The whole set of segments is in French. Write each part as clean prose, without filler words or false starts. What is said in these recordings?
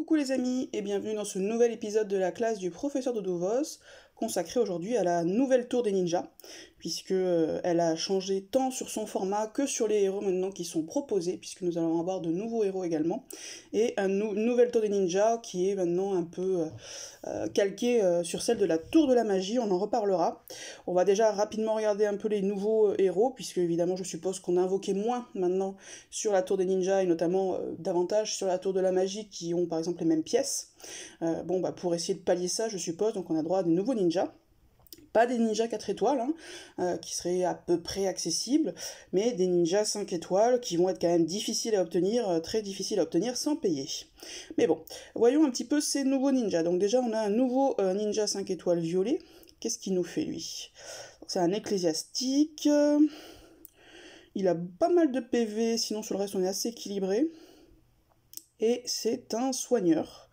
Coucou les amis et bienvenue dans ce nouvel épisode de la classe du professeur Dodovos, consacré aujourd'hui à la nouvelle tour des ninjas, puisque elle a changé tant sur son format que sur les héros maintenant qui sont proposés, puisque nous allons avoir de nouveaux héros également, et une nouvelle tour des ninjas qui est maintenant un peu calquée sur celle de la tour de la magie, on en reparlera. On va déjà rapidement regarder un peu les nouveaux héros, puisque évidemment je suppose qu'on a invoqué moins maintenant sur la tour des ninjas, et notamment davantage sur la tour de la magie qui ont par exemple les mêmes pièces. Pour essayer de pallier ça, je suppose, donc on a droit à des nouveaux ninjas. Pas des ninjas 4 étoiles, qui seraient à peu près accessibles, mais des ninjas 5 étoiles qui vont être quand même difficiles à obtenir, très difficiles à obtenir sans payer. Mais bon, voyons un petit peu ces nouveaux ninjas. Donc déjà, on a un nouveau ninja 5 étoiles violet. Qu'est-ce qu'il nous fait, lui? C'est un ecclésiastique. Il a pas mal de PV, sinon sur le reste, on est assez équilibré. Et c'est un soigneur.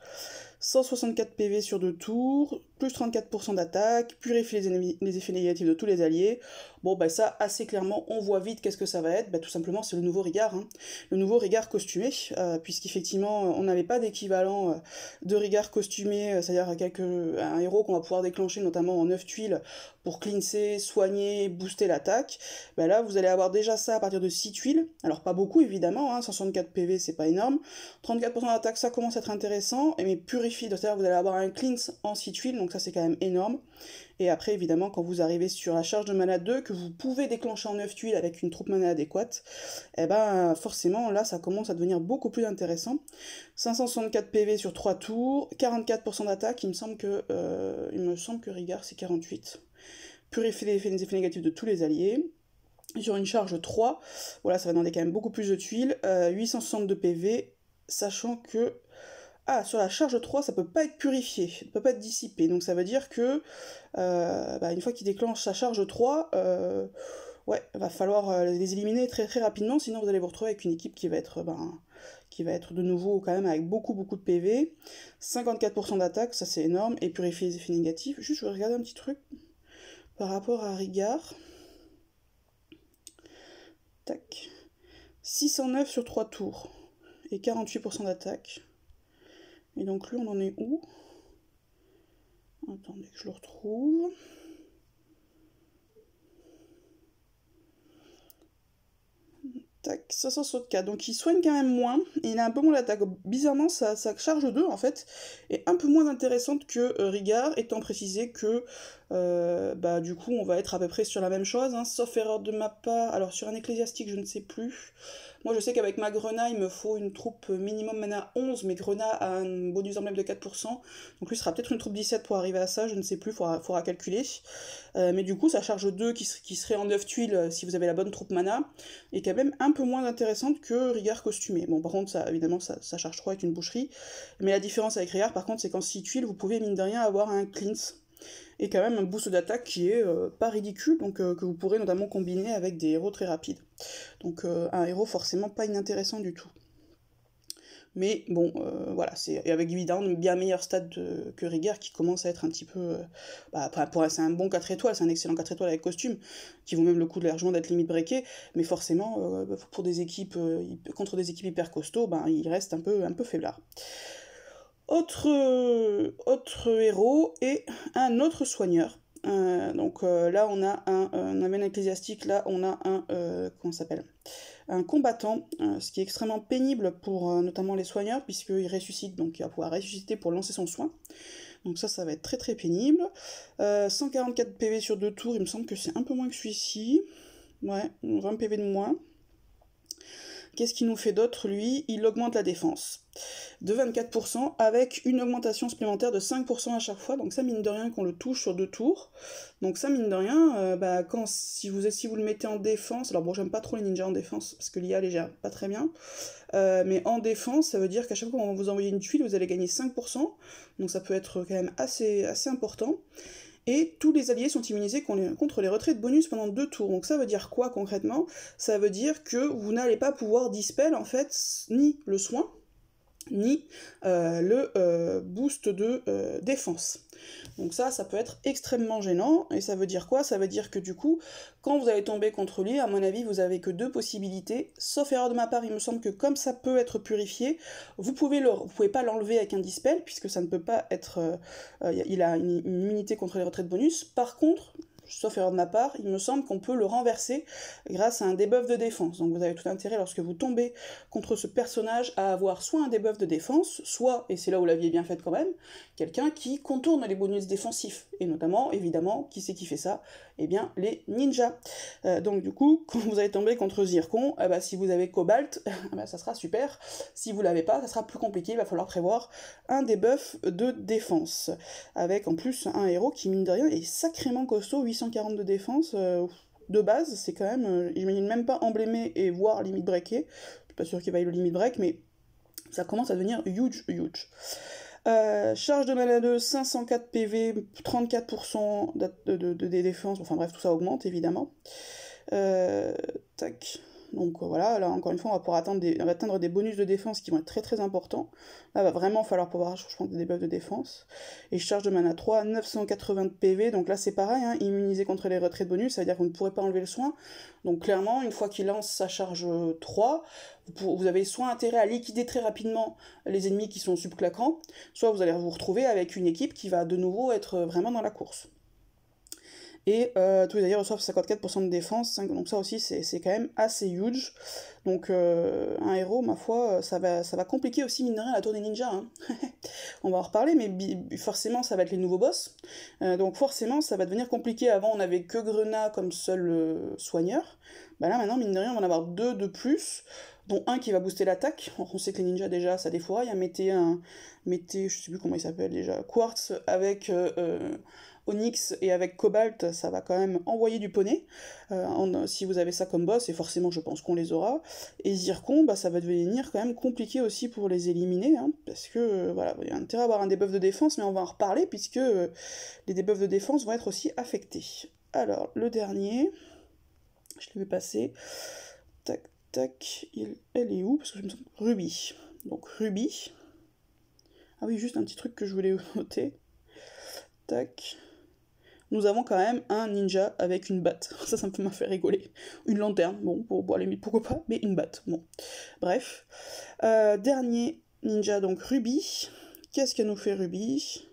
164 PV sur 2 tours, plus 34% d'attaque, purifie les effets négatifs de tous les alliés. Bon, ça, assez clairement, on voit vite qu'est-ce que ça va être. Tout simplement, c'est le nouveau Rigard. Le nouveau Rigard costumé, puisqu'effectivement, on n'avait pas d'équivalent de Rigard costumé, c'est-à-dire un héros qu'on va pouvoir déclencher, notamment en 9 tuiles, pour cleanser, soigner, booster l'attaque. Là, vous allez avoir déjà ça à partir de 6 tuiles. Alors, pas beaucoup, évidemment, 164 PV, c'est pas énorme. 34% d'attaque, ça commence à être intéressant, mais purifie, c'est-à-dire vous allez avoir un cleanse en 6 tuiles, donc ça c'est quand même énorme. Et après, évidemment, quand vous arrivez sur la charge de mana 2, que vous pouvez déclencher en 9 tuiles avec une troupe mana adéquate, forcément, là, ça commence à devenir beaucoup plus intéressant. 564 PV sur 3 tours, 44% d'attaque, il me semble que Rigard, c'est 48. Purifie les effets négatifs de tous les alliés. Sur une charge 3, voilà, ça va demander quand même beaucoup plus de tuiles, 862 PV, sachant que sur la charge 3, ça peut pas être purifié, ça peut pas être dissipé, donc ça veut dire que une fois qu'il déclenche sa charge 3, va falloir les éliminer très très rapidement, sinon vous allez vous retrouver avec une équipe qui va être de nouveau quand même avec beaucoup de PV, 54% d'attaque, ça c'est énorme, et purifier les effets négatifs. Juste je vais regarder un petit truc par rapport à Rigard. Tac. 609 sur 3 tours, et 48% d'attaque. Et donc lui, on en est où? Attendez que je le retrouve. Tac, 564. Donc il soigne quand même moins, et il a un peu moins d'attaque. Bizarrement, sa charge 2, en fait, est un peu moins intéressante que Rigard, étant précisé que, du coup, on va être à peu près sur la même chose, sauf erreur de ma part. Alors, sur un ecclésiastique, je ne sais plus. Moi, je sais qu'avec ma Grenat, il me faut une troupe minimum mana 11, mais Grenat a un bonus emblème de 4%, donc lui sera peut-être une troupe 17 pour arriver à ça, je ne sais plus, faudra calculer. Mais du coup, sa charge 2, qui serait en 9 tuiles si vous avez la bonne troupe mana, est quand même un peu moins intéressante que Rigard costumé. Bon, par contre, ça, évidemment, sa charge 3 est une boucherie, mais la différence avec Rigard, par contre, c'est qu'en 6 tuiles, vous pouvez, mine de rien, avoir un cleanse, et quand même un boost d'attaque qui est pas ridicule, donc que vous pourrez notamment combiner avec des héros très rapides. Donc un héros forcément pas inintéressant du tout. Mais bon, voilà, c'est avec évidemment une bien meilleure stat que Rigard qui commence à être un petit peu... c'est un bon 4 étoiles, c'est un excellent 4 étoiles avec costume, qui vaut même le coup de largement d'être limite breaké, mais forcément, pour des équipes, contre des équipes hyper costauds, il reste un peu faiblard. Autre héros et un autre soigneur. Là on a on avait un ecclésiastique, là on a comment ça s'appelle, un combattant, ce qui est extrêmement pénible pour notamment les soigneurs, puisqu'il ressuscite, donc il va pouvoir ressusciter pour lancer son soin. Donc ça va être très très pénible. 144 PV sur 2 tours, il me semble que c'est un peu moins que celui-ci. Ouais, 20 PV de moins. Qu'est-ce qu'il nous fait d'autre, lui? Il augmente la défense de 24% avec une augmentation supplémentaire de 5% à chaque fois, donc ça mine de rien qu'on le touche sur 2 tours. Donc ça mine de rien, si vous le mettez en défense, alors bon, j'aime pas trop les ninjas en défense, parce que l'IA les gère pas très bien, mais en défense, ça veut dire qu'à chaque fois qu'on va vous envoyer une tuile, vous allez gagner 5%, donc ça peut être quand même assez important. Et tous les alliés sont immunisés contre les retraits de bonus pendant 2 tours. Donc ça veut dire quoi concrètement? Ça veut dire que vous n'allez pas pouvoir dispel en fait ni le soin, ni le boost de défense. Donc ça peut être extrêmement gênant, et ça veut dire quoi? Ça veut dire que du coup, quand vous allez tomber contre lui, à mon avis, vous avez que deux possibilités, sauf erreur de ma part, il me semble que comme ça peut être purifié, vous pouvez pas l'enlever avec un dispel, puisque ça ne peut pas être... il a une immunité contre les retraites bonus. Par contre, sauf erreur de ma part, il me semble qu'on peut le renverser grâce à un debuff de défense. Donc vous avez tout intérêt, lorsque vous tombez contre ce personnage, à avoir soit un debuff de défense, soit, et c'est là où la vie est bien faite quand même, quelqu'un qui contourne les bonus défensifs. Et notamment, évidemment, qui c'est qui fait ça? Eh bien, les ninjas. Donc du coup, quand vous allez tomber contre Zircon, si vous avez Cobalt, ça sera super. Si vous l'avez pas, ça sera plus compliqué, il va falloir prévoir un debuff de défense. Avec en plus un héros qui, mine de rien, est sacrément costaud, 840 de défense, de base, c'est quand même, j'imagine même pas emblémé et voire limite breaké, je suis pas sûr qu'il vaille le limite break, mais ça commence à devenir huge. Charge de mana de 504 PV, 34% des défenses, enfin bref, tout ça augmente évidemment. Tac. Donc voilà, là encore une fois, on va pouvoir atteindre des bonus de défense qui vont être très importants. Là, va vraiment falloir pouvoir, je pense, des debuffs de défense. Et charge de mana 3, 980 de PV, donc là c'est pareil, hein, immunisé contre les retraits de bonus, ça veut dire qu'on ne pourrait pas enlever le soin. Donc clairement, une fois qu'il lance sa charge 3, vous avez soit intérêt à liquider très rapidement les ennemis qui sont subclaquants, soit vous allez vous retrouver avec une équipe qui va de nouveau être vraiment dans la course. Et tous les alliés reçoivent 54% de défense, donc ça aussi c'est quand même assez huge. Donc un héros, ma foi, ça va compliquer aussi mine de rien la tour des ninjas. Hein. On va en reparler, mais forcément ça va être les nouveaux boss. Donc forcément ça va devenir compliqué. Avant on avait que Grenat comme seul soigneur. Bah là maintenant mine de rien on va en avoir deux de plus, dont un qui va booster l'attaque. On sait que les ninjas déjà ça défouraille. Mettez, je sais plus comment il s'appelle déjà, Quartz avec... Onyx et avec Cobalt, ça va quand même envoyer du poney, si vous avez ça comme boss, et forcément je pense qu'on les aura. Et Zircon, ça va devenir quand même compliqué aussi pour les éliminer, hein, parce que voilà, il y a intérêt à avoir un debuff de défense, mais on va en reparler, puisque les debuffs de défense vont être aussi affectés. Alors, le dernier, je l'ai vu passer, tac, tac, elle est où? Parce que je me sens... Ruby. Donc Ruby. Ah oui, juste un petit truc que je voulais noter. Tac. Nous avons quand même un ninja avec une batte. Ça m'a fait rigoler. Une lanterne, bon, à la limite, pourquoi pas, mais une batte, bon. Bref. Dernier ninja, donc Ruby. Qu'est-ce qu'elle nous fait, Ruby?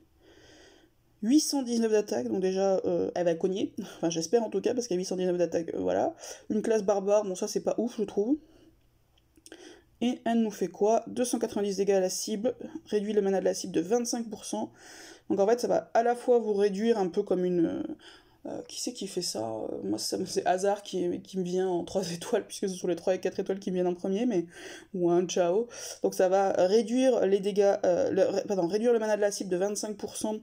819 d'attaque, donc déjà, elle va cogner. Enfin, j'espère en tout cas, parce qu'à 819 d'attaque, voilà. Une classe barbare, bon, ça c'est pas ouf, je trouve. Et elle nous fait quoi? 290 dégâts à la cible, réduit le mana de la cible de 25%. Donc en fait, ça va à la fois vous réduire un peu comme une... qui c'est qui fait ça? Moi, c'est Hasard qui me vient en 3 étoiles, puisque ce sont les 3 et 4 étoiles qui me viennent en premier, mais... ou un Chao. Donc ça va réduire les dégâts... réduire le mana de la cible de 25%,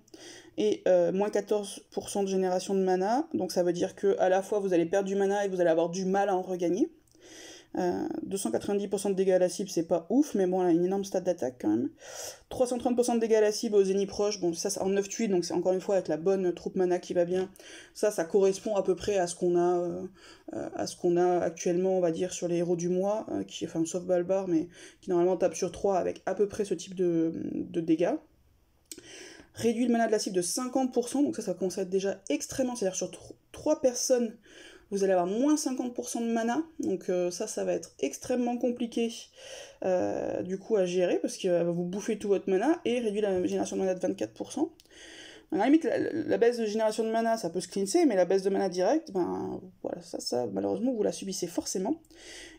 et moins 14% de génération de mana. Donc ça veut dire que à la fois vous allez perdre du mana et vous allez avoir du mal à en regagner. 290% de dégâts à la cible, c'est pas ouf, mais bon, elle a une énorme stat d'attaque quand même. 330% de dégâts à la cible aux ennemis proches, bon, ça c'est en 9-8, donc c'est encore une fois avec la bonne troupe mana qui va bien. Ça correspond à peu près à ce qu'on a actuellement, on va dire, sur les héros du mois, sauf Balbar, mais qui normalement tape sur 3 avec à peu près ce type de dégâts. Réduit le mana de la cible de 50%, donc ça commence à être déjà extrêmement, c'est-à-dire sur 3 personnes, vous allez avoir moins 50% de mana, donc ça va être extrêmement compliqué du coup à gérer, parce qu'il va vous bouffer tout votre mana, et réduit la génération de mana de 24%. À la limite, la baisse de génération de mana, ça peut se cleanser, mais la baisse de mana direct, voilà, ça malheureusement, vous la subissez forcément.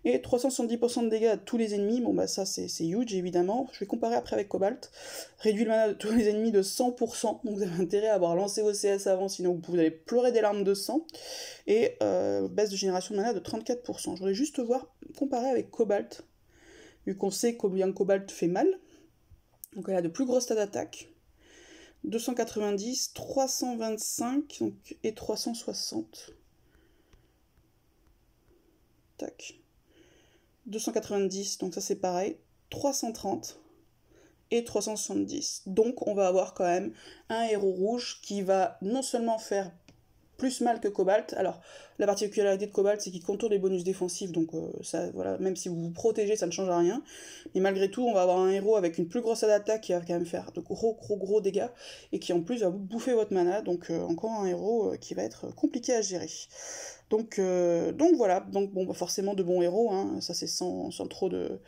Et 370% de dégâts à tous les ennemis, bon ça c'est huge évidemment. Je vais comparer après avec Cobalt. Réduit le mana de tous les ennemis de 100%, donc vous avez intérêt à avoir lancé vos CS avant, sinon vous allez pleurer des larmes de sang. Et baisse de génération de mana de 34%. Je voudrais juste voir, comparer avec Cobalt, vu qu'on sait combien Cobalt fait mal. Donc elle a de plus grosses stats d'attaque. 290, 325 donc, et 360. Tac. 290, donc ça c'est pareil. 330 et 370. Donc on va avoir quand même un héros rouge qui va non seulement faire plus mal que Cobalt. Alors, la particularité de Cobalt, c'est qu'il contourne les bonus défensifs, donc ça, voilà, même si vous vous protégez, ça ne change rien. Mais malgré tout, on va avoir un héros avec une plus grosse d'attaque qui va quand même faire de gros dégâts, et qui en plus va vous bouffer votre mana, donc encore un héros qui va être compliqué à gérer. Donc voilà, donc bon, bah forcément de bons héros, hein, ça c'est sans trop de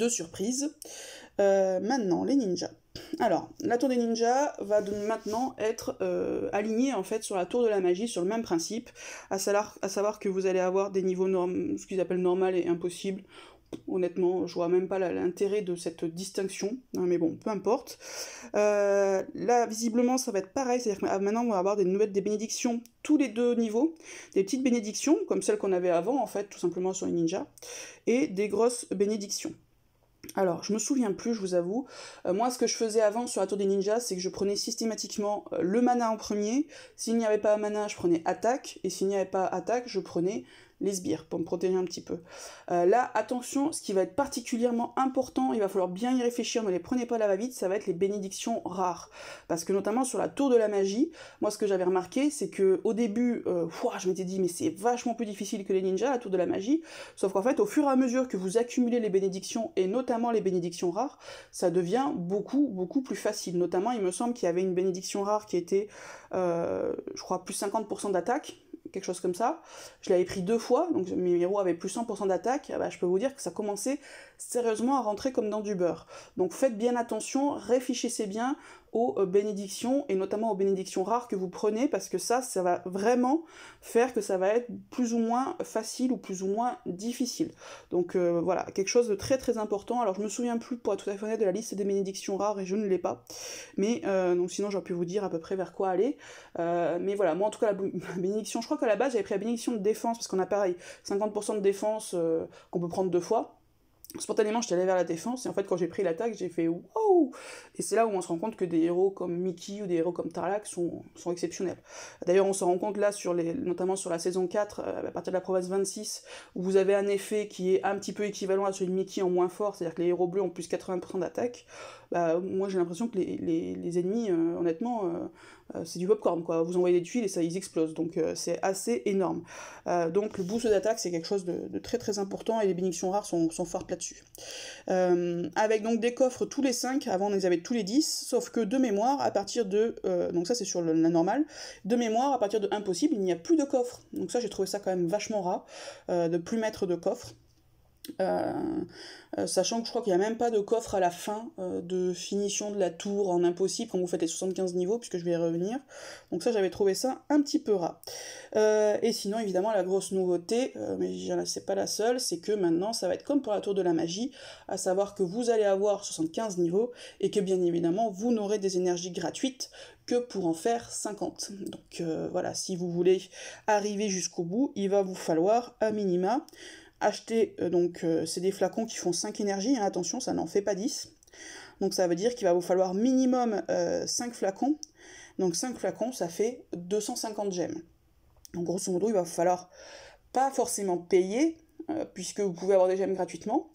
surprises. Maintenant, les ninjas. Alors, la tour des ninjas va maintenant être alignée en fait sur la tour de la magie, sur le même principe, à savoir que vous allez avoir des niveaux ce qu'ils appellent normal et impossible. Honnêtement, je vois même pas l'intérêt de cette distinction, hein, mais bon, peu importe. Là, visiblement, ça va être pareil, c'est-à-dire que maintenant, on va avoir des bénédictions tous les 2 niveaux, des petites bénédictions, comme celles qu'on avait avant, en fait, tout simplement sur les ninjas, et des grosses bénédictions. Alors, je me souviens plus, je vous avoue. Moi, ce que je faisais avant sur la tour des ninjas, c'est que je prenais systématiquement le mana en premier. S'il n'y avait pas mana, je prenais attaque. Et s'il n'y avait pas attaque, je prenais les sbires pour me protéger un petit peu. Là, attention, ce qui va être particulièrement important, il va falloir bien y réfléchir, ne les prenez pas à la va-vite, ça va être les bénédictions rares. Parce que notamment sur la tour de la magie, moi ce que j'avais remarqué, c'est que au début, je m'étais dit, mais c'est vachement plus difficile que les ninjas, la tour de la magie, sauf qu'en fait, au fur et à mesure que vous accumulez les bénédictions, et notamment les bénédictions rares, ça devient beaucoup plus facile. Notamment, il me semble qu'il y avait une bénédiction rare qui était, je crois, plus 50% d'attaque, quelque chose comme ça. Je l'avais pris 2 fois, donc mes héros avaient plus 100% d'attaque, bah, je peux vous dire que ça commençait sérieusement à rentrer comme dans du beurre. Donc faites bien attention, réfléchissez bien aux bénédictions, et notamment aux bénédictions rares que vous prenez, parce que ça va vraiment faire que ça va être plus ou moins facile ou plus ou moins difficile. Donc voilà, quelque chose de très important. Alors je me souviens plus, pour être tout à fait honnête, de la liste des bénédictions rares, et je ne l'ai pas, mais donc sinon j'aurais pu vous dire à peu près vers quoi aller. Mais voilà, moi en tout cas la bénédiction, je crois qu'à la base j'avais pris la bénédiction de défense, parce qu'on a pareil, 50% de défense qu'on peut prendre 2 fois. Spontanément, j'étais allé vers la défense, et en fait, quand j'ai pris l'attaque, j'ai fait wow! Et c'est là où on se rend compte que des héros comme Mickey ou des héros comme Tarlac sont exceptionnels. D'ailleurs, on se rend compte là, notamment sur la saison 4, à partir de la province 26, où vous avez un effet qui est un petit peu équivalent à celui de Mickey en moins fort, c'est-à-dire que les héros bleus ont plus 80% d'attaque. Bah, moi, j'ai l'impression que les ennemis, honnêtement, c'est du popcorn, quoi. Vous envoyez des tuiles et ça, ils explosent, donc c'est assez énorme. Donc le boost d'attaque, c'est quelque chose de très important, et les bénédictions rares sont fortes là-dessus. Avec donc des coffres tous les 5, avant on les avait tous les 10, sauf que de mémoire, à partir de... donc ça c'est sur la normale, de mémoire, à partir de impossible, il n'y a plus de coffre. Donc ça j'ai trouvé ça quand même vachement rare, de plus mettre de coffre. Sachant que je crois qu'il n'y a même pas de coffre à la fin de finition de la tour en impossible quand vous faites les 75 niveaux, puisque je vais y revenir. Donc ça, j'avais trouvé ça un petit peu rare. Et sinon, évidemment, la grosse nouveauté, mais c'est pas la seule, c'est que maintenant, ça va être comme pour la tour de la magie, à savoir que vous allez avoir 75 niveaux, et que bien évidemment, vous n'aurez des énergies gratuites que pour en faire 50. Donc voilà, si vous voulez arriver jusqu'au bout, il va vous falloir à minima acheter, c'est des flacons qui font 5 énergies, hein, attention, ça n'en fait pas 10. Donc ça veut dire qu'il va vous falloir minimum 5 flacons. Donc 5 flacons, ça fait 250 gemmes. Donc grosso modo, il va vous falloir pas forcément payer, puisque vous pouvez avoir des gemmes gratuitement.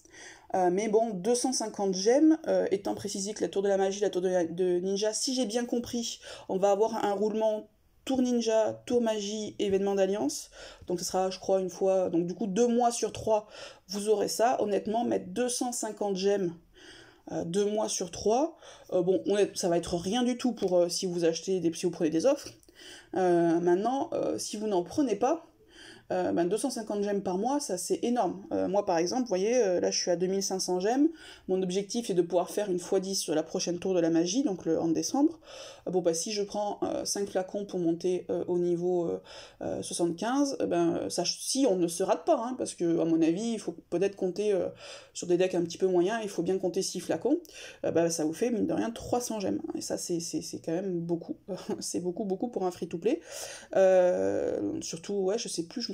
Mais bon, 250 gemmes, étant précisé que la tour de la magie, la tour de ninja, si j'ai bien compris, on va avoir un roulement tour ninja, tour magie, événement d'alliance. Donc ce sera, je crois, une fois... Donc du coup, 2 mois sur 3, vous aurez ça. Honnêtement, mettre 250 gemmes 2 mois sur 3, bon, ça va être rien du tout pour si vous si vous prenez des offres. Maintenant, si vous n'en prenez pas, 250 gemmes par mois, ça c'est énorme. Moi par exemple, vous voyez, là je suis à 2500 gemmes, mon objectif est de pouvoir faire une x10 sur la prochaine tour de la magie, donc en décembre. Bon bah si je prends 5 flacons pour monter au niveau 75, si on ne se rate pas, hein, parce que à mon avis, il faut peut-être compter sur des decks un petit peu moyens, il faut bien compter 6 flacons, ça vous fait mine de rien 300 gemmes, et ça c'est quand même beaucoup, c'est beaucoup pour un free-to-play. Surtout, ouais, je sais plus, je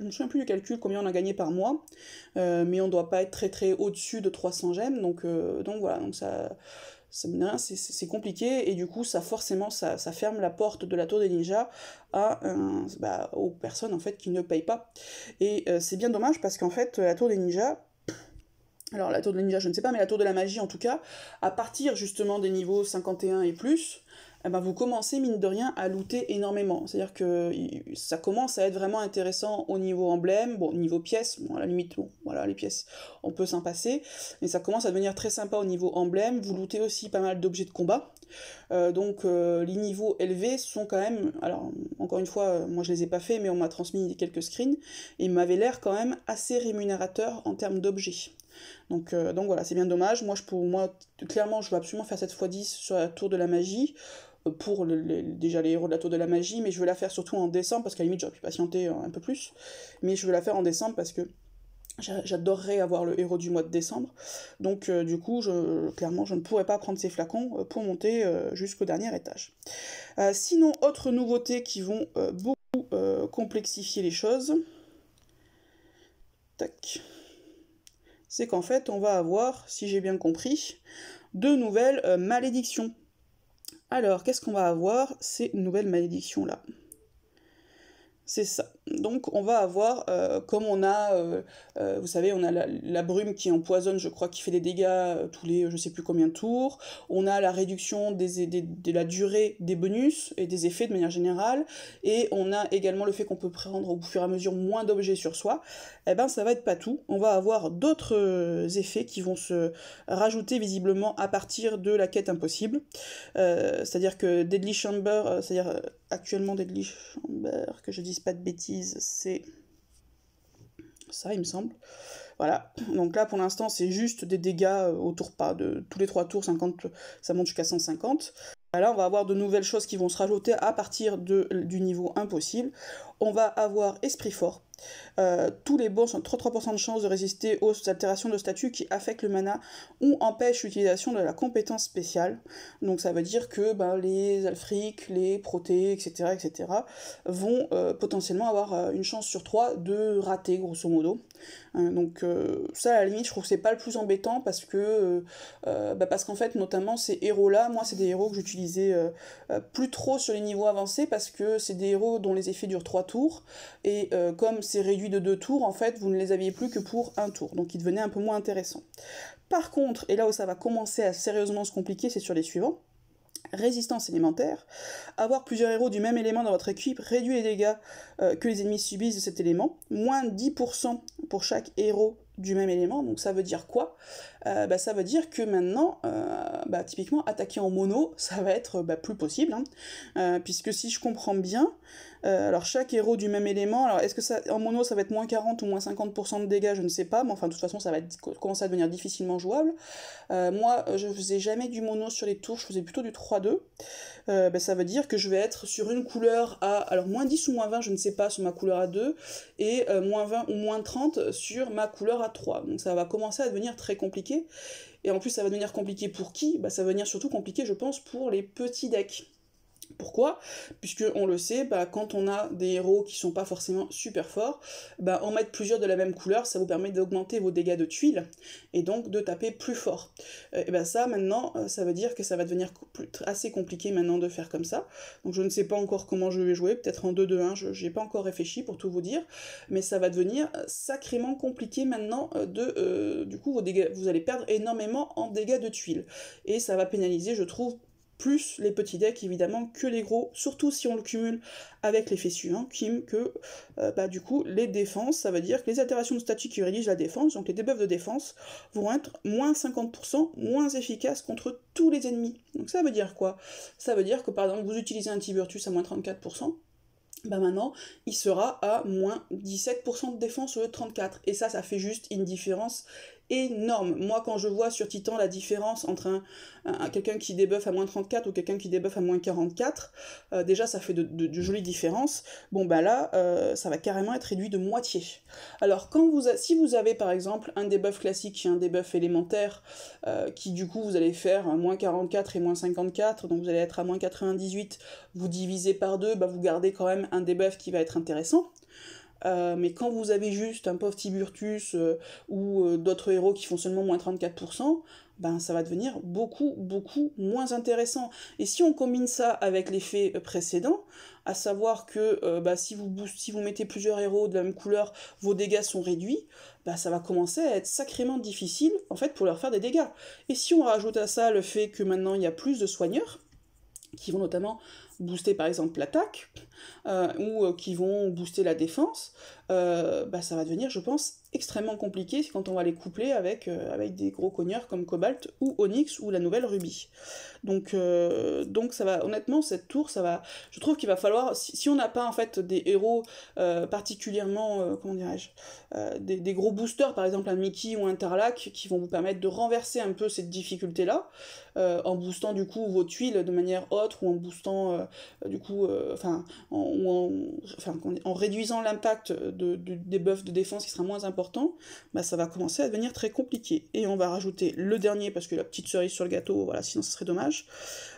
me souviens plus du calcul, combien on a gagné par mois, mais on doit pas être très au-dessus de 300 gemmes, donc voilà, donc ça c'est compliqué, et du coup ça ferme la porte de la tour des ninjas aux personnes en fait qui ne payent pas. Et c'est bien dommage, parce qu'en fait la tour des ninjas, alors la tour de ninja je ne sais pas, mais la tour de la magie en tout cas, à partir justement des niveaux 51 et plus, eh ben vous commencez mine de rien à looter énormément. C'est-à-dire que ça commence à être vraiment intéressant au niveau emblème, bon, au niveau pièces, bon, à la limite, bon, voilà, les pièces, on peut s'en passer, mais ça commence à devenir très sympa au niveau emblème. Vous lootez aussi pas mal d'objets de combat. Donc les niveaux élevés sont quand même, alors encore une fois, moi je les ai pas fait, mais on m'a transmis quelques screens, et ils m'avaient l'air quand même assez rémunérateurs en termes d'objets. Donc voilà, c'est bien dommage. Moi, clairement, je veux absolument faire cette x10 sur la tour de la magie, pour déjà les héros de la tour de la magie, mais je veux la faire surtout en décembre, parce qu'à la limite j'aurais pu patienter un peu plus, mais je veux la faire en décembre parce que j'adorerais avoir le héros du mois de décembre. Donc du coup, clairement, je ne pourrais pas prendre ces flacons pour monter jusqu'au dernier étage. Sinon, autres nouveautés qui vont beaucoup complexifier les choses. Tac. C'est qu'en fait, on va avoir, si j'ai bien compris, de nouvelles malédictions. Alors, qu'est-ce qu'on va avoir, ces nouvelles malédictions-là? C'est ça. Donc on va avoir, comme on a, vous savez, on a la brume qui empoisonne, je crois, qui fait des dégâts tous les je sais plus combien de tours. On a la réduction de la durée des bonus et des effets de manière générale. Et on a également le fait qu'on peut prendre au fur et à mesure moins d'objets sur soi. Eh ben ça va être pas tout. On va avoir d'autres effets qui vont se rajouter visiblement à partir de la quête impossible. C'est-à-dire que Deadly Chamber, c'est-à-dire actuellement Deadly Chamber, que je dise pas de bêtises, c'est ça il me semble. Voilà, donc là pour l'instant c'est juste des dégâts au tour pas de tous les 3 tours, 50, ça monte jusqu'à 150. Là on va avoir de nouvelles choses qui vont se rajouter à partir du niveau impossible. On va avoir Esprit Fort. Tous les boss ont 33% de chance de résister aux altérations de statut qui affectent le mana ou empêchent l'utilisation de la compétence spéciale. Donc ça veut dire que les Alfric, les Protés, etc. vont potentiellement avoir une chance sur 3 de rater, grosso modo. Donc ça, à la limite, je trouve que c'est pas le plus embêtant parce que parce qu'en fait, notamment, ces héros-là, moi, c'est des héros que j'utilisais plus trop sur les niveaux avancés parce que c'est des héros dont les effets durent 3 tours, et comme c'est réduit de 2 tours, en fait, vous ne les aviez plus que pour 1 tour, donc ils devenaient un peu moins intéressants. Par contre, et là où ça va commencer à sérieusement se compliquer, c'est sur les suivants. Résistance élémentaire. Avoir plusieurs héros du même élément dans votre équipe réduit les dégâts que les ennemis subissent de cet élément. Moins 10% pour chaque héros du même élément. Donc ça veut dire quoi? Ça veut dire que maintenant, typiquement, attaquer en mono, ça va être plus possible. Puisque si je comprends bien, alors chaque héros du même élément, alors est-ce que ça, en mono ça va être moins 40 ou moins 50% de dégâts, je ne sais pas, mais enfin de toute façon ça va commencer à devenir difficilement jouable. Moi je faisais jamais du mono sur les tours, je faisais plutôt du 3-2. Ça veut dire que je vais être sur une couleur à, alors moins 10 ou moins 20, je ne sais pas, sur ma couleur à 2, et moins 20 ou moins 30 sur ma couleur à 3. Donc ça va commencer à devenir très compliqué, et en plus ça va devenir compliqué pour qui? Ça va devenir surtout compliqué je pense pour les petits decks. Pourquoi? Puisque on le sait, quand on a des héros qui sont pas forcément super forts, en mettre plusieurs de la même couleur, ça vous permet d'augmenter vos dégâts de tuiles, et donc de taper plus fort. Ça maintenant, ça veut dire que ça va devenir assez compliqué maintenant de faire comme ça. Donc je ne sais pas encore comment je vais jouer, peut-être en 2-2-1, je n'ai pas encore réfléchi pour tout vous dire, mais ça va devenir sacrément compliqué maintenant du coup vos dégâts, vous allez perdre énormément en dégâts de tuiles. Et ça va pénaliser, je trouve, plus les petits decks évidemment que les gros, surtout si on le cumule avec l'effet suivant, du coup les défenses, ça veut dire que les altérations de statut qui réduisent la défense, donc les debuffs de défense, vont être moins 50% moins efficaces contre tous les ennemis. Donc ça veut dire quoi? Ça veut dire que par exemple vous utilisez un Tiburtus à moins 34%, maintenant, il sera à moins 17% de défense au lieu de 34%. Et ça fait juste une différence énorme. Moi, quand je vois sur Titan la différence entre quelqu'un qui débuffe à moins 34 ou quelqu'un qui débuffe à moins 44, déjà ça fait de jolies différences. Ça va carrément être réduit de moitié. Alors, si vous avez par exemple un debuff classique et un debuff élémentaire, qui du coup vous allez faire moins 44 et moins 54, donc vous allez être à moins 98, vous divisez par 2, vous gardez quand même un debuff qui va être intéressant. Mais quand vous avez juste un pauvre Tiburtus ou d'autres héros qui font seulement moins 34%, ça va devenir beaucoup moins intéressant. Et si on combine ça avec l'effet précédent, à savoir que si vous mettez plusieurs héros de la même couleur, vos dégâts sont réduits, ça va commencer à être sacrément difficile en fait pour leur faire des dégâts. Et si on rajoute à ça le fait que maintenant il y a plus de soigneurs, qui vont notamment booster par exemple l'attaque, ou qui vont booster la défense, ça va devenir, je pense, extrêmement compliqué quand on va les coupler avec des gros cogneurs comme Cobalt ou Onyx ou la nouvelle Ruby. Donc ça va, honnêtement, cette tour, ça va, je trouve qu'il va falloir, si on n'a pas en fait des héros particulièrement, comment dirais-je, des gros boosters, par exemple un Mickey ou un Tarlac, qui vont vous permettre de renverser un peu cette difficulté-là, en boostant du coup vos tuiles de manière autre, ou en boostant en réduisant l'impact des buffs de défense qui sera moins important, ça va commencer à devenir très compliqué. Et on va rajouter le dernier, parce que la petite cerise sur le gâteau, voilà, sinon ce serait dommage.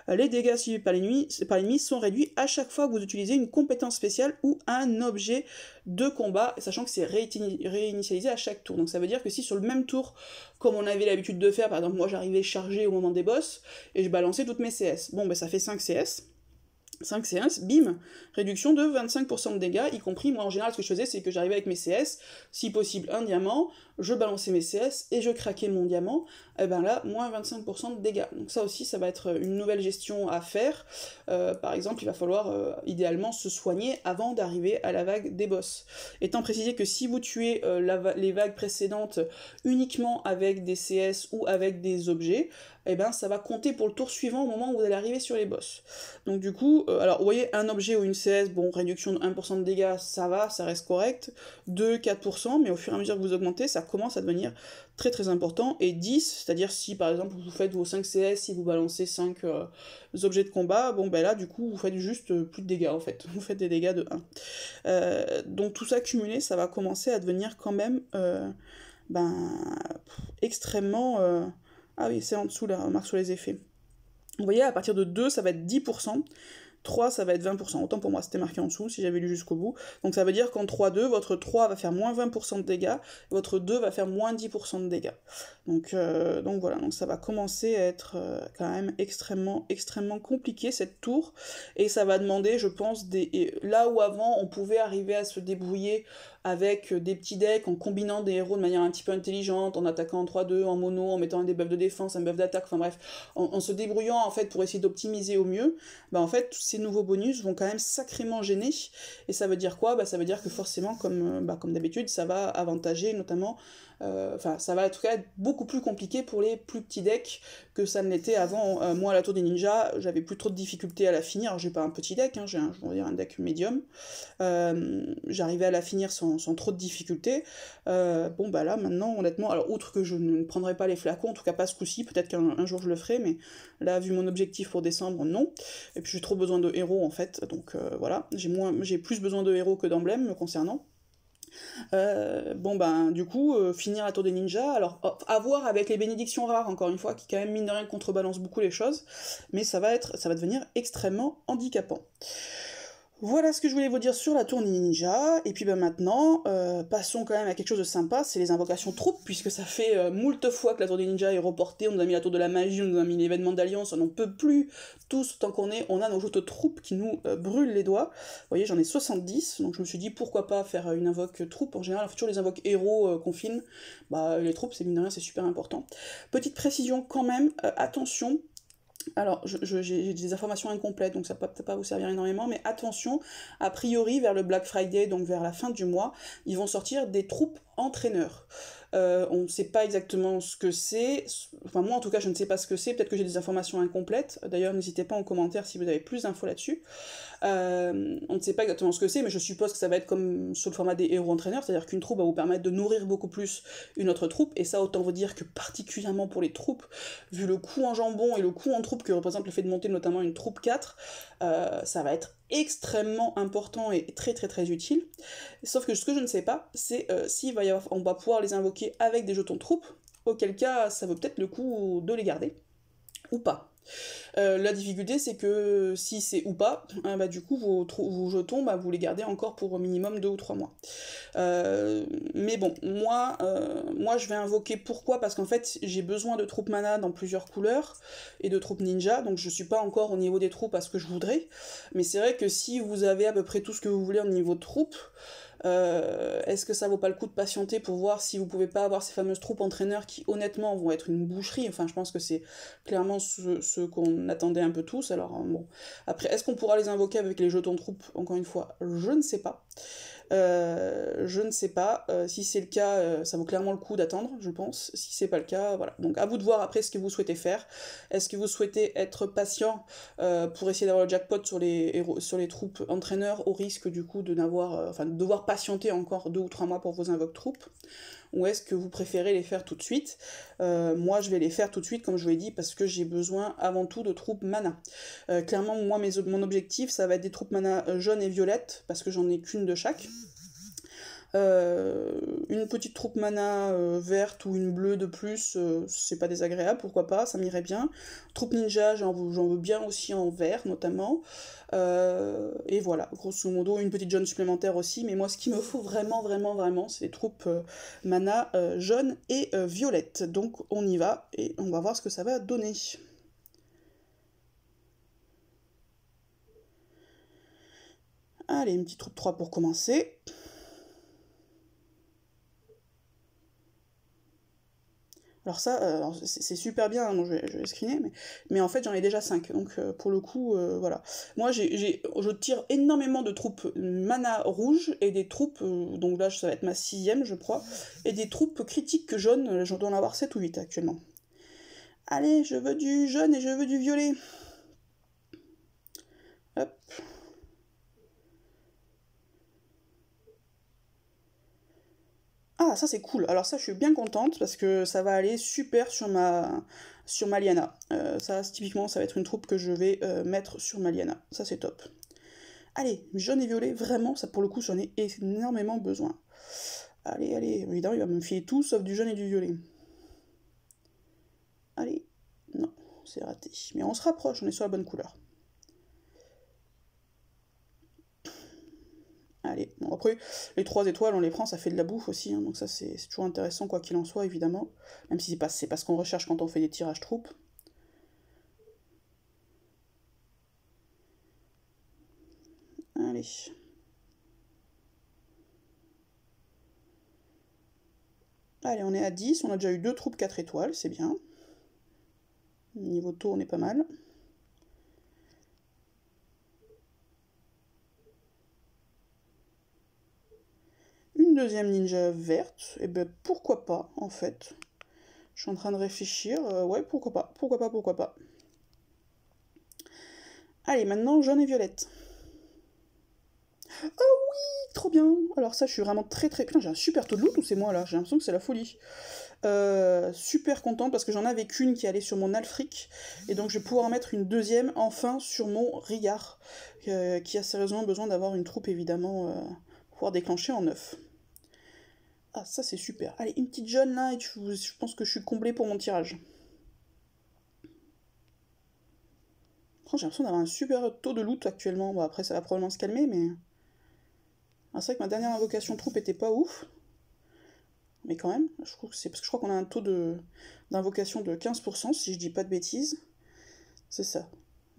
Les dégâts subis par l'ennemi sont réduits à chaque fois que vous utilisez une compétence spéciale ou un objet de combat, sachant que c'est réinitialisé à chaque tour. Donc ça veut dire que si sur le même tour, comme on avait l'habitude de faire, par exemple moi j'arrivais chargé au moment des boss, et je balançais toutes mes CS, ça fait 5 CS, 5 CS, bim, réduction de 25% de dégâts, y compris, moi en général ce que je faisais c'est que j'arrivais avec mes CS, si possible un diamant, je balançais mes CS et je craquais mon diamant, et là, moins 25% de dégâts. Donc ça aussi, ça va être une nouvelle gestion à faire. Par exemple, il va falloir idéalement se soigner avant d'arriver à la vague des boss. Étant précisé que si vous tuez les vagues précédentes uniquement avec des CS ou avec des objets, ça va compter pour le tour suivant au moment où vous allez arriver sur les boss. Donc du coup, alors vous voyez, un objet ou une CS, bon, réduction de 1% de dégâts, ça va, ça reste correct, 2, 4%, mais au fur et à mesure que vous augmentez, ça commence à devenir très très important, et 10, c'est-à-dire si par exemple vous faites vos 5 CS, si vous balancez 5 objets de combat, là du coup vous faites juste plus de dégâts en fait, vous faites des dégâts de 1. Donc tout ça cumulé, ça va commencer à devenir quand même extrêmement... Ah oui, c'est en dessous la remarque sur les effets. Vous voyez, à partir de 2, ça va être 10%, 3, ça va être 20%. Autant pour moi, c'était marqué en dessous, si j'avais lu jusqu'au bout. Donc ça veut dire qu'en 3-2, votre 3 va faire moins 20% de dégâts, et votre 2 va faire moins 10% de dégâts. Donc voilà, donc ça va commencer à être quand même extrêmement, extrêmement compliqué, cette tour, et ça va demander, je pense, là où avant, on pouvait arriver à se débrouiller avec des petits decks, en combinant des héros de manière un petit peu intelligente, en attaquant en 3-2, en mono, en mettant des buffs de défense, un buff d'attaque, enfin bref, en se débrouillant en fait pour essayer d'optimiser au mieux, en fait tous ces nouveaux bonus vont quand même sacrément gêner, et ça veut dire quoi ? Ça veut dire que forcément, comme d'habitude, ça va avantager notamment, ça va en tout cas être beaucoup plus compliqué pour les plus petits decks que ça ne l'était avant. Moi, à la Tour des Ninjas, j'avais plus trop de difficultés à la finir. Alors, j'ai pas un petit deck, j'ai un deck médium. J'arrivais à la finir sans trop de difficultés. Là, maintenant, honnêtement, alors, outre que je ne prendrai pas les flacons, en tout cas pas ce coup-ci, peut-être qu'un jour je le ferai, mais là, vu mon objectif pour décembre, non. Et puis, j'ai trop besoin de héros, en fait, donc voilà. J'ai plus besoin de héros que d'emblèmes me concernant. Du coup, finir la Tour des Ninjas, alors à voir avec les bénédictions rares, encore une fois, qui quand même mine de rien contrebalancent beaucoup les choses, mais ça va devenir extrêmement handicapant. Voilà ce que je voulais vous dire sur la Tour Ninja, et puis maintenant, passons quand même à quelque chose de sympa, c'est les invocations troupes, puisque ça fait moult fois que la Tour des Ninja est reportée, on nous a mis la Tour de la Magie, on nous a mis l'événement d'Alliance, on n'en peut plus, tous, tant on a nos joutes troupes qui nous brûlent les doigts. Vous voyez, j'en ai 70, donc je me suis dit, pourquoi pas faire une invoque troupe, en général, on fait toujours les invoques héros qu'on filme, les troupes, c'est mine de rien, c'est super important. Petite précision quand même, attention, alors, j'ai des informations incomplètes, donc ça peut peut-être pas vous servir énormément, mais attention, a priori, vers le Black Friday, donc vers la fin du mois, ils vont sortir des troupes entraîneurs. On ne sait pas exactement ce que c'est, enfin moi en tout cas je ne sais pas ce que c'est, peut-être que j'ai des informations incomplètes, d'ailleurs n'hésitez pas en commentaire si vous avez plus d'infos là-dessus. On ne sait pas exactement ce que c'est, mais je suppose que ça va être comme sur le format des héros entraîneurs, c'est-à-dire qu'une troupe va vous permettre de nourrir beaucoup plus une autre troupe, et ça autant vous dire que particulièrement pour les troupes, vu le coût en jambon et le coût en troupe que représente le fait de monter notamment une troupe 4, ça va être extrêmement important et très très très utile. Sauf que ce que je ne sais pas, c'est on va pouvoir les invoquer avec des jetons de troupes, auquel cas ça vaut peut-être le coup de les garder, ou pas. La difficulté c'est que si c'est ou pas, du coup vos jetons, vous les gardez encore pour au minimum 2 ou 3 mois. Mais bon, moi je vais invoquer, pourquoi ? Parce qu'en fait j'ai besoin de troupes mana dans plusieurs couleurs, et de troupes ninja, donc je suis pas encore au niveau des troupes à ce que je voudrais, mais c'est vrai que si vous avez à peu près tout ce que vous voulez au niveau de troupes, Est-ce que ça vaut pas le coup de patienter pour voir si vous pouvez pas avoir ces fameuses troupes entraîneurs qui honnêtement vont être une boucherie, enfin je pense que c'est clairement ce qu'on attendait un peu tous, alors bon. Après, est-ce qu'on pourra les invoquer avec les jetons de troupes, encore une fois, je ne sais pas. Je ne sais pas. Si c'est le cas, ça vaut clairement le coup d'attendre, je pense. Si c'est pas le cas, voilà. Donc à vous de voir après ce que vous souhaitez faire. Est-ce que vous souhaitez être patient pour essayer d'avoir le jackpot sur sur les troupes entraîneurs au risque du coup de n'avoir, enfin de devoir patienter encore 2 ou 3 mois pour vos invoques troupes, ou est-ce que vous préférez les faire tout de suite? Moi, je vais les faire tout de suite, comme je vous l'ai dit, parce que j'ai besoin avant tout de troupes mana. Clairement, moi, mon objectif, ça va être des troupes mana jaunes et violettes, parce que j'en ai qu'une de chaque. Une petite troupe mana verte ou une bleue de plus, c'est pas désagréable, pourquoi pas, ça m'irait bien. Troupe ninja, j'en veux bien aussi en vert notamment. Et voilà, grosso modo, une petite jaune supplémentaire aussi, mais moi ce qu'il me faut vraiment, vraiment, vraiment, c'est des troupes mana jaune et violette. Donc on y va et on va voir ce que ça va donner. Allez, une petite troupe 3 pour commencer. Alors ça, c'est super bien, hein, donc je vais screener, mais en fait j'en ai déjà 5, donc pour le coup, voilà. Moi je tire énormément de troupes mana rouge et des troupes, donc là ça va être ma 6ème je crois, et des troupes critiques jaunes, j'en dois en avoir 7 ou 8 actuellement. Allez, je veux du jaune et je veux du violet. Hop. Ah, ça c'est cool. Alors ça, je suis bien contente parce que ça va aller super sur ma Liana. Ça, typiquement, ça va être une troupe que je vais mettre sur ma Liana. Ça, c'est top. Allez, jaune et violet, vraiment, ça pour le coup, j'en ai énormément besoin. Allez, allez, évidemment, il va me filer tout sauf du jaune et du violet. Allez, non, c'est raté. Mais on se rapproche, on est sur la bonne couleur. Allez, bon après, les 3 étoiles, on les prend, ça fait de la bouffe aussi, hein, donc ça c'est toujours intéressant quoi qu'il en soit, évidemment. Même si c'est pas ce qu'on recherche quand on fait des tirages troupes. Allez. Allez, on est à 10, on a déjà eu 2 troupes 4 étoiles, c'est bien. Niveau taux, on est pas mal. Une deuxième ninja verte, et ben pourquoi pas, en fait. Je suis en train de réfléchir, ouais, pourquoi pas, pourquoi pas, pourquoi pas. Allez, maintenant, jaune et violette. Oh oui, trop bien. Alors ça, je suis vraiment très très... Putain, j'ai un super taux de loot ou c'est moi, là? J'ai l'impression que c'est la folie. Super contente parce que j'en avais qu'une qui allait sur mon Alfric, et donc je vais pouvoir en mettre une deuxième enfin sur mon Rigard, qui a sérieusement besoin d'avoir une troupe évidemment pour pouvoir déclencher en 9. Ah, ça c'est super. Allez, une petite jaune là, et je pense que je suis comblé pour mon tirage. J'ai l'impression d'avoir un super taux de loot actuellement. Bon, après, ça va probablement se calmer, mais. Ah, c'est vrai que ma dernière invocation troupe était pas ouf. Mais quand même, je trouve que c'est parce que je crois qu'on a un taux d'invocation de 15%, si je dis pas de bêtises. C'est ça.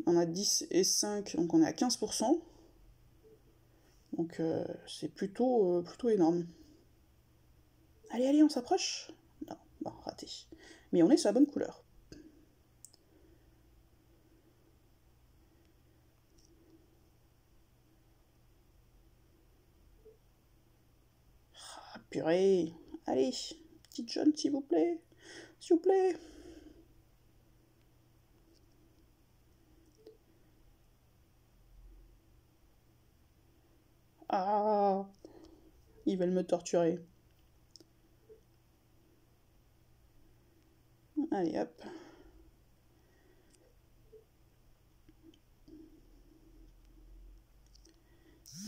On a 10 et 5, donc on est à 15%. Donc c'est plutôt énorme. Allez, allez, on s'approche. Non, bon, raté. Mais on est sur la bonne couleur. Ah, purée. Allez, petite jaune, s'il vous plaît. S'il vous plaît. Ah, ils veulent me torturer. Allez, hop.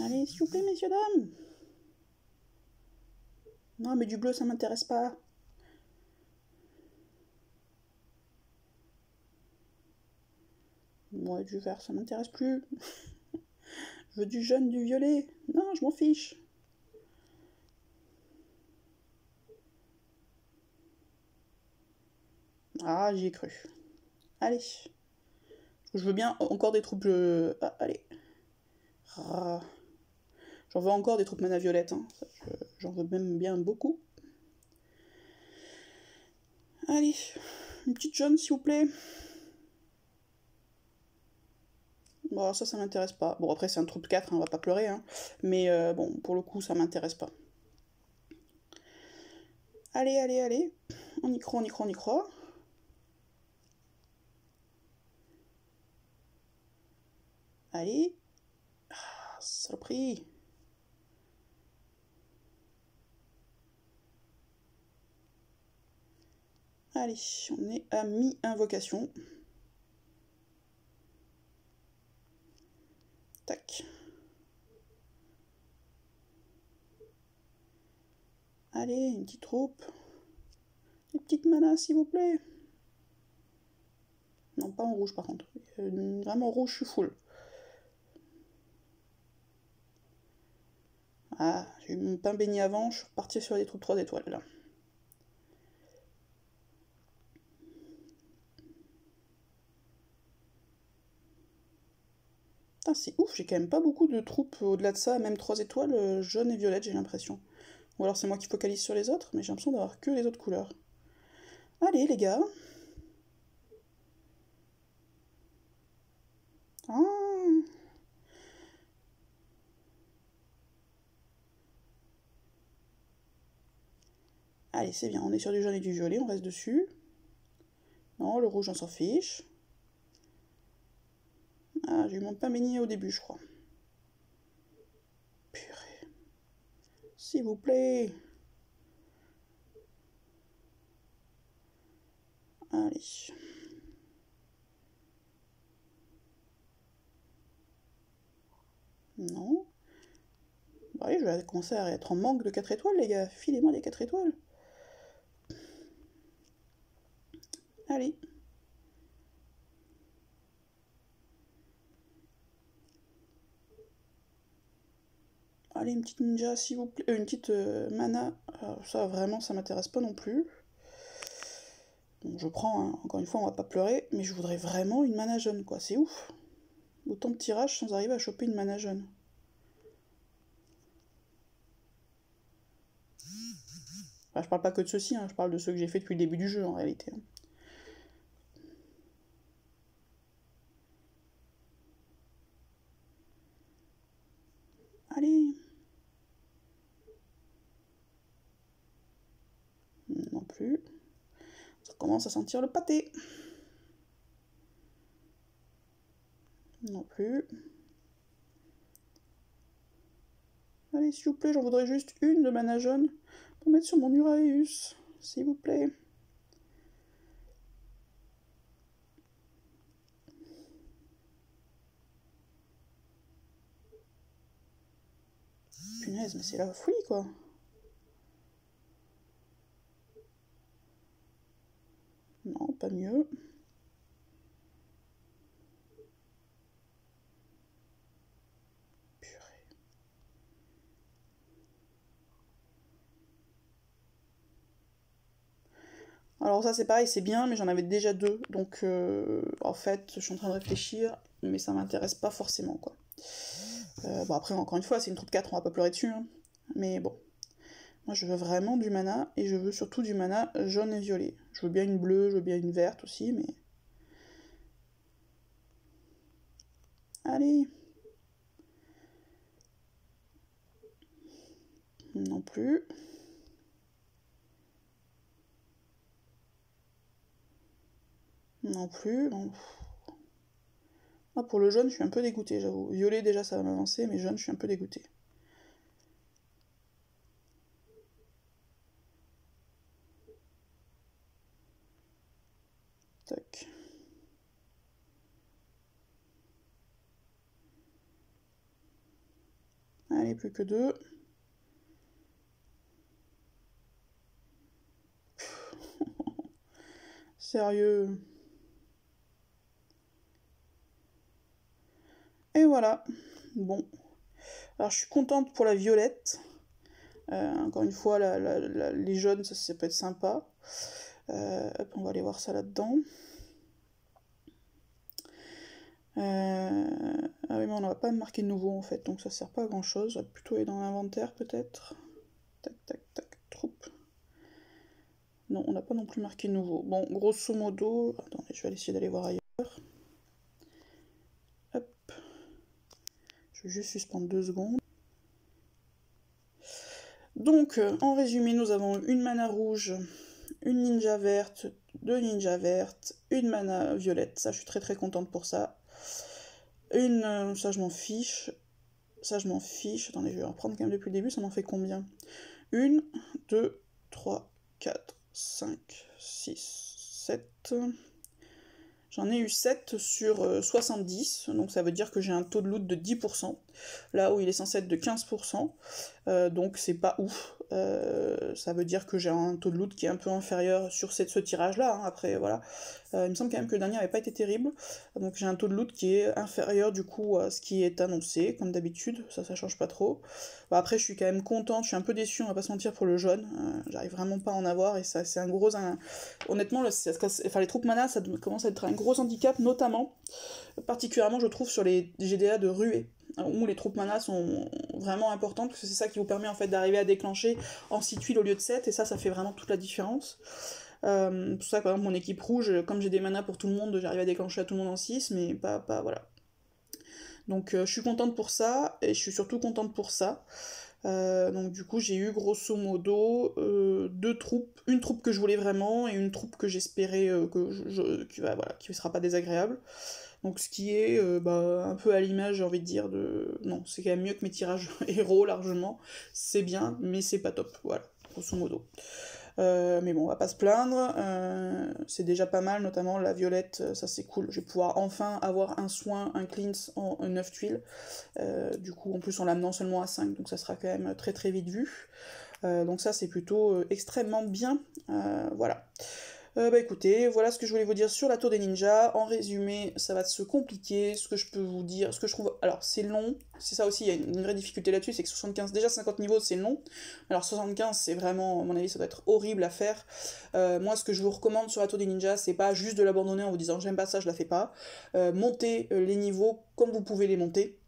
Allez, s'il vous plaît, messieurs, dames. Non, mais du bleu, ça m'intéresse pas. Moi, du vert, ça m'intéresse plus. Je veux du jaune, du violet. Non, je m'en fiche. Ah, j'y ai cru. Allez. Je veux bien encore des troupes. Ah, allez. Ah. J'en veux encore des troupes mana violette, hein. J'en veux même bien beaucoup. Allez, une petite jaune s'il vous plaît. Bon, ça m'intéresse pas. Bon, après, c'est un troupe 4, hein, on va pas pleurer, hein. Mais bon, pour le coup, ça m'intéresse pas. Allez, allez, allez. On y croit, on y croit, on y croit. Allez. Ah, saloperie. Allez, on est à mi-invocation. Tac. Allez, une petite troupe. Des petites manas, s'il vous plaît. Non, pas en rouge, par contre. Vraiment rouge, je suis full. Ah, j'ai eu mon pain béni avant, je suis reparti sur des troupes 3 étoiles, là. Putain, c'est ouf, j'ai quand même pas beaucoup de troupes au-delà de ça, même 3 étoiles, jaune et violette, j'ai l'impression. Ou alors c'est moi qui focalise sur les autres, mais j'ai l'impression d'avoir que les autres couleurs. Allez, les gars. Ah. Allez, c'est bien, on est sur du jaune et du violet, on reste dessus. Non, le rouge, on s'en fiche. Ah, j'ai eu mon pain béni au début, je crois. Purée. S'il vous plaît. Allez. Non. Bah oui, je vais commencer à être en manque de 4 étoiles, les gars. Filez-moi les 4 étoiles. Allez. Allez, une petite ninja, s'il vous plaît. Une petite mana. Ça, vraiment, ça m'intéresse pas non plus. Bon, je prends, hein. Encore une fois, on va pas pleurer. Mais je voudrais vraiment une mana jaune, quoi. C'est ouf. Autant de tirages sans arriver à choper une mana jaune. Enfin, je parle pas que de ceux-ci, hein. Je parle de ceux que j'ai fait depuis le début du jeu, en réalité. Allez. Non plus. Ça commence à sentir le pâté. Non plus. Allez, s'il vous plaît, j'en voudrais juste une de mana jaune pour mettre sur mon Uraeus. S'il vous plaît. Punaise, mais c'est la folie, quoi. Non, pas mieux. Purée. Alors ça c'est pareil, c'est bien, mais j'en avais déjà deux, donc en fait je suis en train de réfléchir, mais ça m'intéresse pas forcément, quoi. Bon après, encore une fois, c'est une troupe 4, on va pas pleurer dessus, hein. Mais bon. Moi je veux vraiment du mana, et je veux surtout du mana jaune et violet. Je veux bien une bleue, je veux bien une verte aussi, mais... Allez. Non plus. Non plus. Bon. Ah, pour le jaune, je suis un peu dégoûtée, j'avoue. Violet, déjà, ça va m'avancer, mais jaune, je suis un peu dégoûtée. Tac. Allez, plus que deux. Sérieux. Et voilà. Bon. Alors, je suis contente pour la violette. Encore une fois, les jaunes, ça peut être sympa. Hop, on va aller voir ça là-dedans. Ah oui, mais on n'a pas marqué de nouveau en fait, donc ça sert pas à grand chose. Ça va plutôt aller dans l'inventaire peut-être. Tac, tac, tac, troupe. Non, on n'a pas non plus marqué nouveau. Bon, grosso modo, attendez, je vais essayer d'aller voir ailleurs. Hop. Je vais juste suspendre 2 secondes. Donc, en résumé, nous avons une mana rouge, une ninja verte, 2 ninjas vertes, une mana violette. Ça, je suis très très contente pour ça. Ça, je m'en fiche. Ça, je m'en fiche. Attendez, je vais reprendre quand même depuis le début. Ça m'en fait combien? 1, 2, 3, 4, 5, 6, 7. J'en ai eu 7 sur 70, donc ça veut dire que j'ai un taux de loot de 10%, là où il est censé être de 15%, donc c'est pas ouf. Ça veut dire que j'ai un taux de loot qui est un peu inférieur sur ce tirage-là, hein. Après voilà. Il me semble quand même que le dernier n'avait pas été terrible, donc j'ai un taux de loot qui est inférieur du coup à ce qui est annoncé, comme d'habitude, ça change pas trop. Bon, après je suis quand même contente, je suis un peu déçue, on va pas se mentir pour le jaune, j'arrive vraiment pas à en avoir, et ça c'est un gros... Honnêtement, les troupes mana, ça commence à être un gros handicap, notamment, particulièrement je trouve sur les GDA de ruée, où les troupes mana sont vraiment importantes, parce que c'est ça qui vous permet en fait d'arriver à déclencher en 6 tuiles au lieu de 7, et ça fait vraiment toute la différence. Pour ça, par exemple, mon équipe rouge, comme j'ai des manas pour tout le monde, j'arrive à déclencher à tout le monde en 6, mais pas voilà. Donc je suis contente pour ça, et je suis surtout contente pour ça. Donc du coup j'ai eu grosso modo 2 troupes, une troupe que je voulais vraiment et une troupe que j'espérais qui sera pas désagréable. Donc ce qui est un peu à l'image, j'ai envie de dire, de... Non, c'est quand même mieux que mes tirages héros largement, c'est bien, mais c'est pas top, voilà, grosso modo. Mais bon, on va pas se plaindre, c'est déjà pas mal, notamment la violette, ça c'est cool, je vais pouvoir enfin avoir un soin, un cleanse en 9 tuiles, du coup en plus en l'amenant seulement à 5, donc ça sera quand même très très vite vu, donc ça c'est plutôt extrêmement bien, voilà. Écoutez, voilà ce que je voulais vous dire sur la tour des ninjas. En résumé, ça va se compliquer. Ce que je peux vous dire, ce que je trouve... Alors, c'est long. C'est ça aussi, il y a une vraie difficulté là-dessus, c'est que 75, déjà 50 niveaux, c'est long. Alors 75, c'est vraiment, à mon avis, ça doit être horrible à faire. Moi, ce que je vous recommande sur la tour des ninjas, c'est pas juste de l'abandonner en vous disant j'aime pas ça, je la fais pas. Montez les niveaux comme vous pouvez les monter.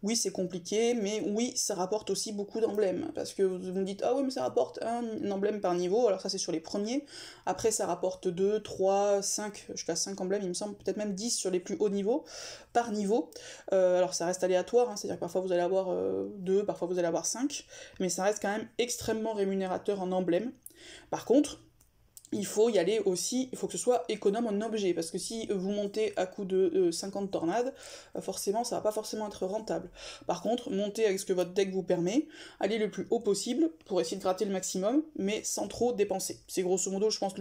Oui, c'est compliqué, mais oui, ça rapporte aussi beaucoup d'emblèmes, parce que vous me dites, ah oui, mais ça rapporte un emblème par niveau, alors ça c'est sur les premiers, après ça rapporte 2, 3, 5, jusqu'à 5 emblèmes, il me semble, peut-être même 10 sur les plus hauts niveaux, par niveau, alors ça reste aléatoire, hein, c'est-à-dire que parfois vous allez avoir 2, parfois vous allez avoir 5, mais ça reste quand même extrêmement rémunérateur en emblèmes. Par contre, il faut y aller aussi, il faut que ce soit économe en objet, parce que si vous montez à coup de 50 tornades, forcément ça va pas forcément être rentable. Par contre, montez avec ce que votre deck vous permet, allez le plus haut possible pour essayer de gratter le maximum, mais sans trop dépenser. C'est grosso modo, je pense,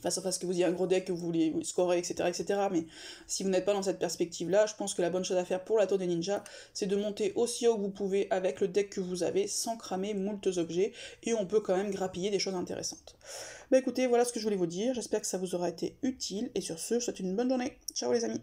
face à face que vous ayez un gros deck que vous voulez scorer, etc., etc. Mais si vous n'êtes pas dans cette perspective-là, je pense que la bonne chose à faire pour la tour des ninjas, c'est de monter aussi haut que vous pouvez avec le deck que vous avez, sans cramer moultes objets, et on peut quand même grappiller des choses intéressantes. Écoutez, voilà ce que je voulais vous dire, j'espère que ça vous aura été utile, et sur ce, je vous souhaite une bonne journée. Ciao les amis!